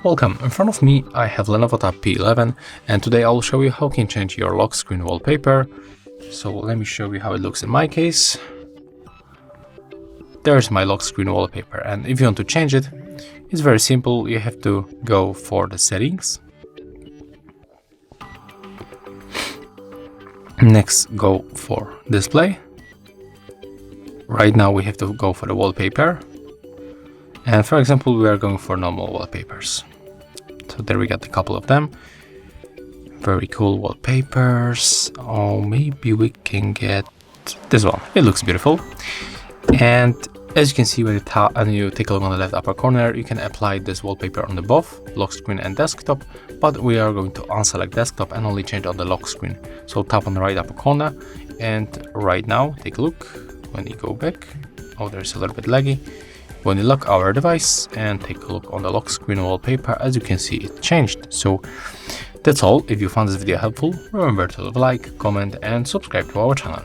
Welcome, in front of me I have LENOVO Tab P11 and today I'll show you how you can change your lock screen wallpaper. So let me show you how it looks in my case. There's my lock screen wallpaper, and if you want to change it, it's very simple. You have to go for the settings. Next, go for display. Right now we have to go for the wallpaper. And for example, we are going for normal wallpapers. So there we got a couple of them. Very cool wallpapers. Oh, maybe we can get this one. It looks beautiful. And as you can see, when you take a look on the left upper corner, you can apply this wallpaper on the both lock screen and desktop. But we are going to unselect desktop and only change on the lock screen. So tap on the right upper corner, and right now take a look. When you go back, oh, there's a little bit laggy. When you lock our device and take a look on the lock screen wallpaper, as you can see, it changed. So that's all. If you found this video helpful, remember to leave a like, comment and subscribe to our channel.